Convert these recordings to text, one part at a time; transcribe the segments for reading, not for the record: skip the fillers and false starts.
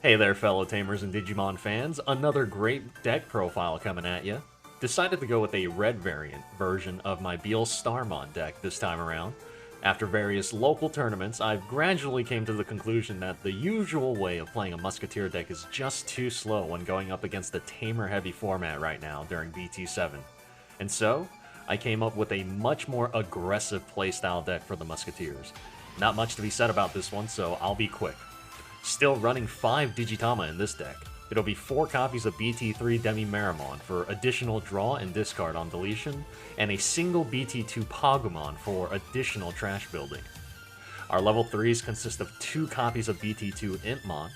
Hey there, fellow Tamers and Digimon fans. Another great deck profile coming at you. Decided to go with a red variant version of my Beelstarmon deck this time around. After various local tournaments, I've gradually came to the conclusion that the usual way of playing a Musketeer deck is just too slow when going up against the tamer-heavy format right now during BT7. And so, I came up with a much more aggressive playstyle deck for the Musketeers. Not much to be said about this one, so I'll be quick. Still running 5 Digitama in this deck. It'll be 4 copies of BT3 Demi-Meramon for additional draw and discard on deletion, and a single BT2 Pagumon for additional trash building. Our level 3s consist of 2 copies of BT2 Impmon.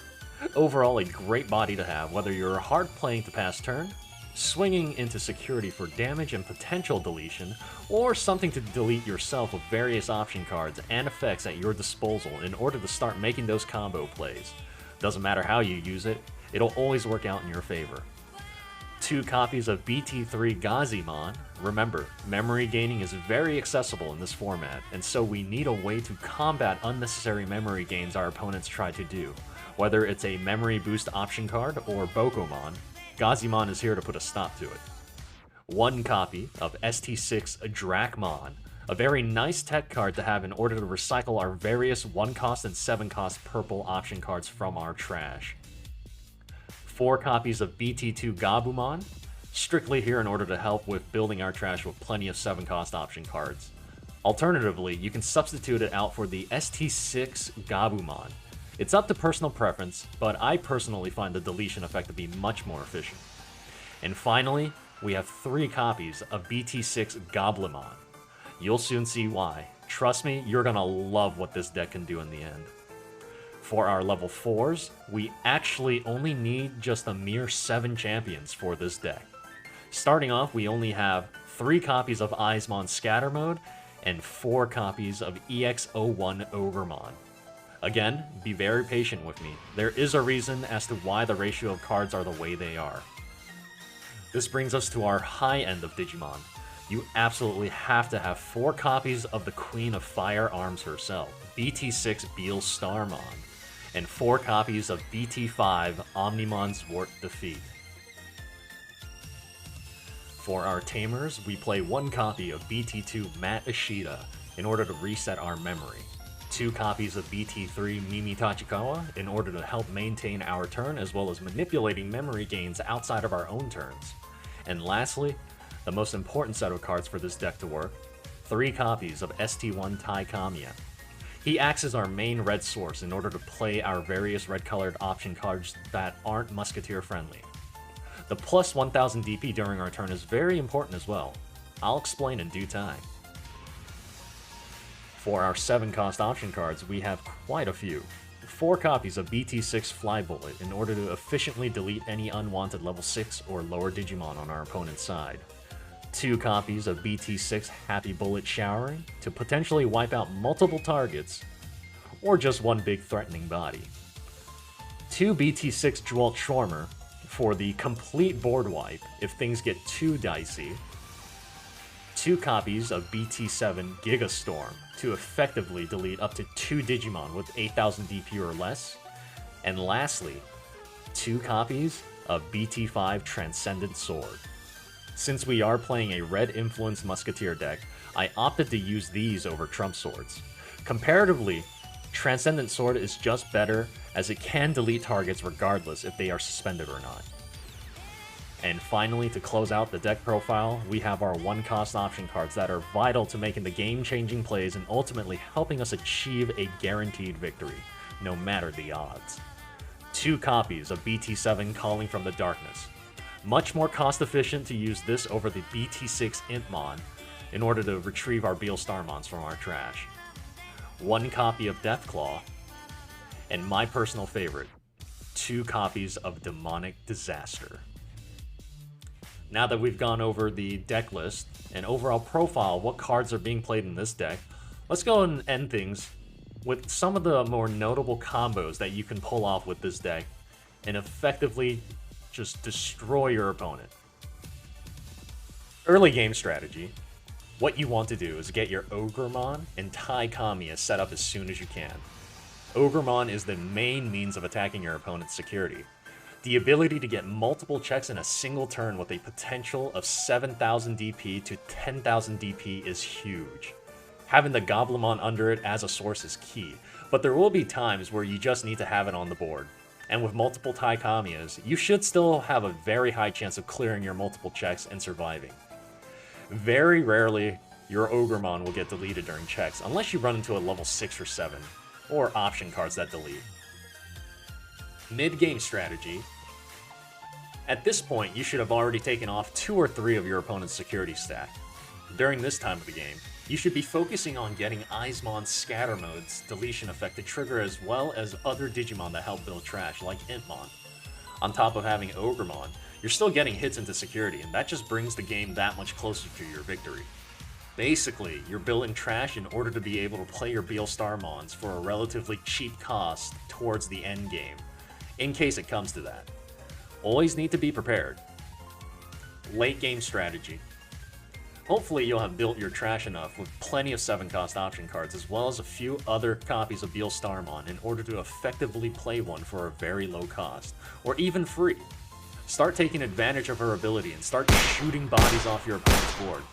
Overall, a great body to have, whether you're hard playing to pass turn, swinging into security for damage and potential deletion, or something to delete yourself with various option cards and effects at your disposal in order to start making those combo plays. Doesn't matter how you use it, it'll always work out in your favor. 2 copies of BT3 Gazimon. Remember, memory gaining is very accessible in this format, and so we need a way to combat unnecessary memory gains our opponents try to do. Whether it's a memory boost option card or Bokomon, Gazimon is here to put a stop to it. 1 copy of ST6 Dracmon, a very nice tech card to have in order to recycle our various 1-cost and 7-cost purple option cards from our trash. 4 copies of BT2 Gabumon, strictly here in order to help with building our trash with plenty of 7-cost option cards. Alternatively, you can substitute it out for the ST6 Gabumon. It's up to personal preference, but I personally find the deletion effect to be much more efficient. And finally, we have 3 copies of BT6 Goblimon. You'll soon see why. Trust me, you're gonna love what this deck can do in the end. For our level 4s, we actually only need just a mere 7 champions for this deck. Starting off, we only have 3 copies of Eismon Scatter Mode and 4 copies of EX01 Ogremon. Again, be very patient with me. There is a reason as to why the ratio of cards are the way they are. This brings us to our high end of Digimon. You absolutely have to have 4 copies of the Queen of Firearms herself, BT6 Beelstarmon, and 4 copies of BT5 Omnimon's Wart Defeat. For our Tamers, we play 1 copy of BT2 Mat Ishida in order to reset our memory. 2 copies of BT3 Mimi Tachikawa in order to help maintain our turn as well as manipulating memory gains outside of our own turns. And lastly, the most important set of cards for this deck to work, 3 copies of ST1 Taikamiya. He acts as our main red source in order to play our various red-colored option cards that aren't Musketeer friendly. The plus 1000 DP during our turn is very important as well. I'll explain in due time. For our 7-cost option cards, we have quite a few. 4 copies of BT6 Fly Bullet in order to efficiently delete any unwanted level 6 or lower Digimon on our opponent's side. 2 copies of BT6 Happy Bullet Showering to potentially wipe out multiple targets, or just one big threatening body. 2 BT6 Dwalt Schwarmer for the complete board wipe if things get too dicey. 2 copies of BT7 Gigastorm to effectively delete up to 2 Digimon with 8000 DP or less. And lastly, 2 copies of BT5 Transcendent Sword. Since we are playing a red-influenced Musketeer deck, I opted to use these over Trump Swords. Comparatively, Transcendent Sword is just better as it can delete targets regardless if they are suspended or not. And finally, to close out the deck profile, we have our 1-cost option cards that are vital to making the game-changing plays and ultimately helping us achieve a guaranteed victory, no matter the odds. 2 copies of BT7 Calling from the Darkness. Much more cost-efficient to use this over the BT6 Impmon in order to retrieve our Beelstarmons from our trash. 1 copy of Deathclaw, and my personal favorite, 2 copies of Demonic Disaster. Now that we've gone over the deck list and overall profile of what cards are being played in this deck, let's go and end things with some of the more notable combos that you can pull off with this deck and effectively just destroy your opponent. Early game strategy. What you want to do is get your Ogremon and Taikamiya set up as soon as you can. Ogremon is the main means of attacking your opponent's security. The ability to get multiple checks in a single turn with a potential of 7,000 DP to 10,000 DP is huge. Having the Goblimon under it as a source is key, but there will be times where you just need to have it on the board. And with multiple Taikamiyas, you should still have a very high chance of clearing your multiple checks and surviving. Very rarely, your Ogremon will get deleted during checks, unless you run into a level 6 or 7, or option cards that delete. Mid-game strategy. At this point, you should have already taken off 2 or 3 of your opponent's security stack. During this time of the game, you should be focusing on getting Eismon's Scatter Mode's deletion effect to trigger, as well as other Digimon that help build trash, like Intmon. On top of having Ogremon, you're still getting hits into security, and that just brings the game that much closer to your victory. Basically, you're building trash in order to be able to play your Beelstarmons for a relatively cheap cost towards the end game, in case it comes to that. Always need to be prepared. Late game strategy. Hopefully you'll have built your trash enough with plenty of 7-cost option cards, as well as a few other copies of Beelstarmon in order to effectively play one for a very low cost, or even free. Start taking advantage of her ability and start shooting bodies off your opponent's board.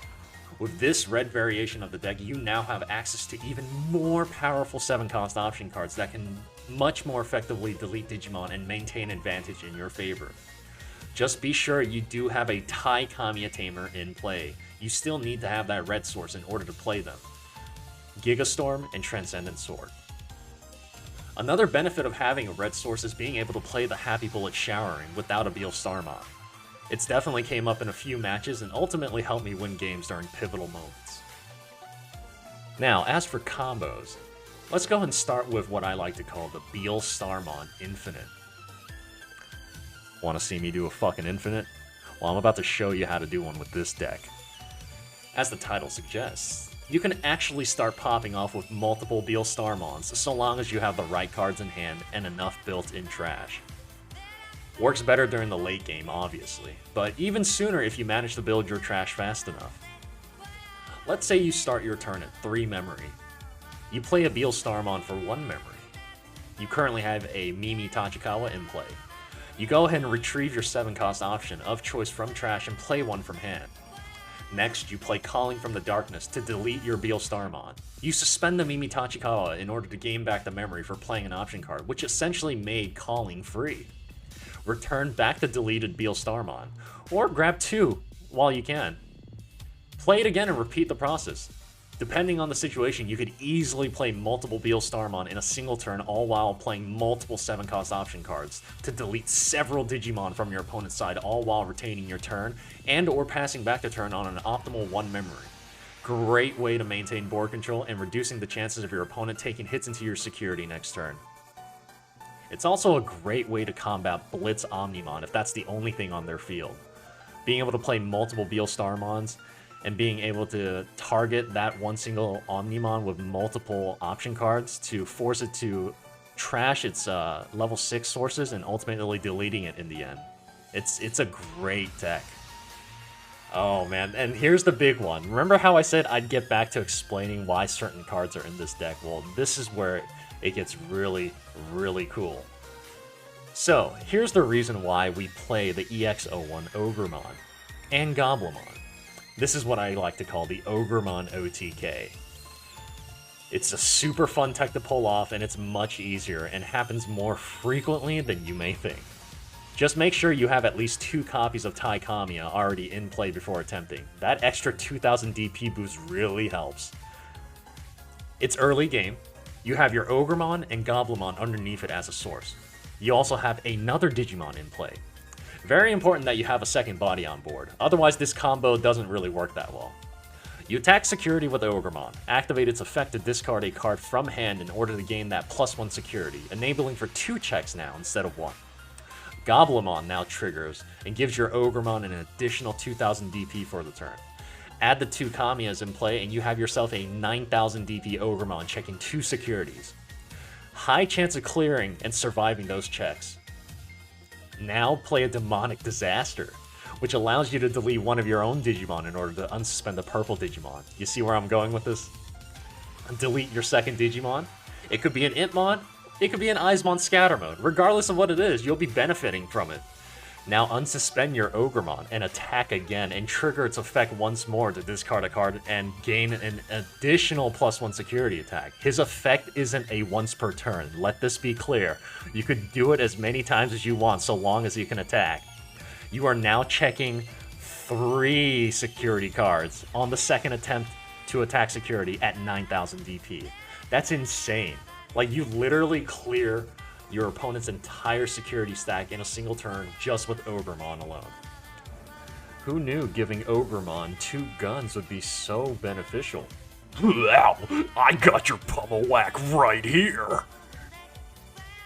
With this red variation of the deck, you now have access to even more powerful 7-cost option cards that can much more effectively delete Digimon and maintain advantage in your favor. Just be sure you do have a Taikamiya Tamer in play. You still need to have that red source in order to play them. Gigastorm and Transcendent Sword. Another benefit of having a red source is being able to play the Happy Bullet Showering without a Beelstarmon. It's definitely came up in a few matches and ultimately helped me win games during pivotal moments. Now, as for combos, let's go and start with what I like to call the Beelstarmon Infinite. Want to see me do a fucking infinite? Well, I'm about to show you how to do one with this deck. As the title suggests, you can actually start popping off with multiple Beelstarmons so long as you have the right cards in hand and enough built-in trash. Works better during the late game, obviously, but even sooner if you manage to build your trash fast enough. Let's say you start your turn at 3 memory. You play a Beelstarmon for 1 memory. You currently have a Mimi Tachikawa in play. You go ahead and retrieve your 7-cost option of choice from trash and play one from hand. Next, you play Calling from the Darkness to delete your Beelstarmon. You suspend the Mimi Tachikawa in order to gain back the memory for playing an option card, which essentially made Calling free. Return back the deleted Beelstarmon, or grab 2 while you can. Play it again and repeat the process. Depending on the situation, you could easily play multiple Beelstarmon in a single turn, all while playing multiple 7-cost option cards to delete several Digimon from your opponent's side, all while retaining your turn and or passing back the turn on an optimal 1 memory. Great way to maintain board control and reducing the chances of your opponent taking hits into your security next turn. It's also a great way to combat Blitz Omnimon if that's the only thing on their field. Being able to play multiple Beelstarmons and being able to target that one single Omnimon with multiple option cards to force it to trash its level 6 sources and ultimately deleting it in the end. It's a great deck. Oh man, and here's the big one. Remember how I said I'd get back to explaining why certain cards are in this deck? Well, this is where it gets really, really cool. So, here's the reason why we play the EX01 Ogremon and Goblimon. This is what I like to call the Ogremon OTK. It's a super fun tech to pull off, and it's much easier and happens more frequently than you may think. Just make sure you have at least 2 copies of Taikamiya already in play before attempting. That extra 2000 DP boost really helps. It's early game. You have your Ogremon and Goblimon underneath it as a source. You also have another Digimon in play. Very important that you have a second body on board, otherwise this combo doesn't really work that well. You attack security with Ogremon, activate its effect to discard a card from hand in order to gain that +1 security, enabling for 2 checks now instead of 1. Goblimon now triggers and gives your Ogremon an additional 2000 DP for the turn. Add the 2 Kamiyas in play and you have yourself a 9000 DP Ogremon checking 2 securities. High chance of clearing and surviving those checks. Now play a Demonic Disaster, which allows you to delete one of your own Digimon in order to unsuspend the purple Digimon. You see where I'm going with this? Delete your second Digimon. It could be an Intmon, It could be an Eismon scatter mode. Regardless of what it is, you'll be benefiting from it. Now unsuspend your Ogremon and attack again and trigger its effect once more to discard a card and gain an additional +1 security attack. His effect isn't a once per turn. Let this be clear. You could do it as many times as you want so long as you can attack. You are now checking 3 security cards on the second attempt to attack security at 9,000 DP. That's insane. Like, you literally clear your opponent's entire security stack in a single turn just with Ogremon alone. Who knew giving Ogremon 2 guns would be so beneficial? Ow! I got your pummel whack right here!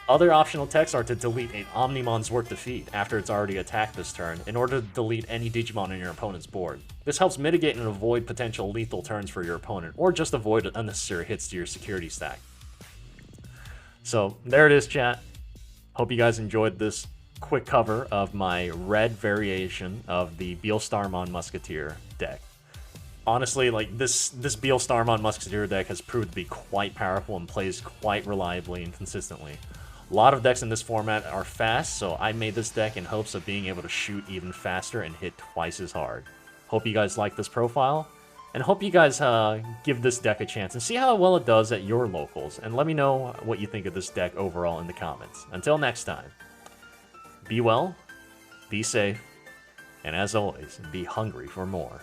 Other optional techs are to delete an Omnimon's worth defeat after it's already attacked this turn in order to delete any Digimon on your opponent's board. This helps mitigate and avoid potential lethal turns for your opponent, or just avoid unnecessary hits to your security stack. So, there it is, chat. Hope you guys enjoyed this quick cover of my red variation of the Beelstarmon Musketeer deck. Honestly, like, this Beelstarmon Musketeer deck has proved to be quite powerful and plays quite reliably and consistently. A lot of decks in this format are fast, so I made this deck in hopes of being able to shoot even faster and hit twice as hard. Hope you guys like this profile, and hope you guys give this deck a chance and see how well it does at your locals, and let me know what you think of this deck overall in the comments. Until next time, be well, be safe, and as always, be hungry for more.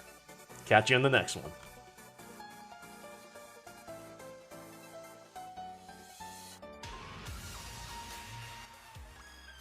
Catch you in the next one.